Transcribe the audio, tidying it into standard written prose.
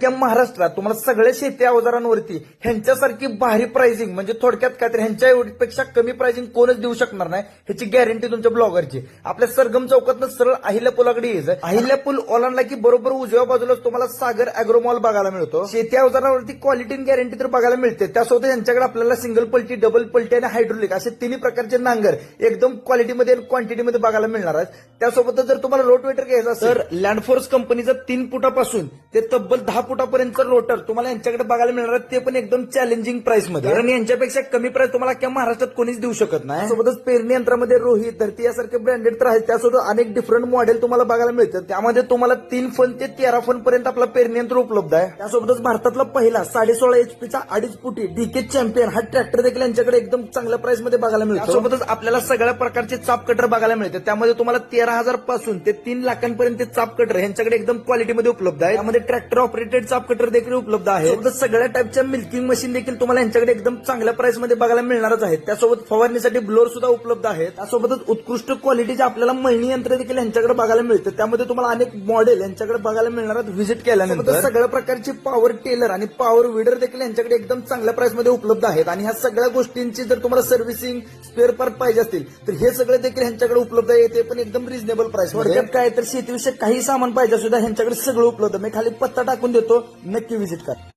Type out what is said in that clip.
त्या महाराष्ट्रात तुम्हाला सगळ्या शेती अवजारांवरती ह्यांच्यासारखी भारी प्राइसिंग म्हणजे थोडक्यात काय तर ह्यांच्या एवढीपेक्षा कमी प्राइसिंग कोणच देऊ शकणार नाही ह्याची गॅरंटी तुमच्या ब्लॉगरची. आपल्या सरगम चौकातनं सरळ अहिल्या पुलाकडे यायचं. अहिल्या पूल ओलांडला की बरोबर उजव्या बाजूलाच तुम्हाला सागर अॅग्रो मॉल बघायला मिळतो. शेती अवजारांवरती क्वालिटी आणि गॅरंटी तर बघायला मिळते. त्यासोबत यांच्याकडे आपल्याला सिंगल पलटी, डबल पलटी आणि हायड्रोलिक असे तिन्ही प्रकारचे नांगर एकदम क्वालिटीमध्ये आणि क्वांटिटीमध्ये बघायला मिळणार आहेत. त्यासोबत जर तुम्हाला रोटवेटर घ्यायचा असेल तर लँडफोर्स कंपनीचं 3 फुटापासून ते तब्बल 10 फुटापर्यंत रोटर तुम्हाला यांच्याकडे बघायला मिळणार आहे. ते पण एकदम चॅलेंजिंग प्राइस मध्ये, कारण यांच्यापेक्षा कमी प्राइस तुम्हाला अख्ख्या महाराष्ट्रात कोणीच देऊ शकत नाही. सोबतच पेरणी यंत्रामध्ये रोहित, धरती यासारखे ब्रँडेड तर आहेत. त्यासोबत अनेक डिफरंट मॉडेल तुम्हाला बघायला मिळतात. त्यामध्ये तुम्हाला 3 फन ते 13 फन पर्यंत आपला पेरणी यंत्र उपलब्ध आहे. त्यासोबतच भारतातला पहिला 16.5 HP चा 2.5 फुटी डीके चॅम्पियन हा ट्रॅक्टर देखील यांच्याकडे एकदम चांगल्या प्राइस मध्ये बघायला मिळतो. त्यासोबतच आपल्याला सगळ्या प्रकारचे चाप कटर बघायला मिळते. त्यामध्ये तुम्हाला 13,000 पासून ते 3 लाखांपर्यंत चाप कटर यांच्याकडे एकदम क्वालिटीमध्ये उपलब्ध आहे. त्यामध्ये ट्रॅक्टर ऑपरेटेड चाप कटर देखील उपलब्ध आहे. सगळ्या टाईपच्या मिल्किंग मशीन देखील तुम्हाला यांच्याकडे एकदम चांगल्या प्राइस मध्ये बघायला मिळणारच आहेत. त्यासोबत फवारणीसाठी ब्लोअर सुद्धा उपलब्ध आहेत. त्यासोबतच उत्कृष्ट क्वालिटीचे आपल्याला मळणी यंत्र देखील यांच्याकडे बघायला मिळतं. त्यामध्ये तुम्हाला अनेक मॉडेल यांच्याकडे बघायला मिळणार आहेत व्हिजिट केल्यानंतर. सगळ्या प्रकारची पॉवर टेलर आणि पॉवर विडर देखील यांच्याकडे एकदम चांगल्या प्राइस मध्ये उपलब्ध आहेत. आणि ह्या सगळ्या गोष्टींची जर तुम्हाला सर्व्हिसिंग, स्पेअर पार्ट पाहिजे असतील तर हे सगळे देखील यांच्याकडे उपलब्ध आहे. ते पण एकदम रिझनेबल प्राइस मध्ये. काय तर शेतीविषयक काही सामान पाहिजे सुद्धा ह्यांच्याकडे सगळं उपलब्ध. मी खाली पत्ता टाकून देतो, नक्की व्हिजिट करा.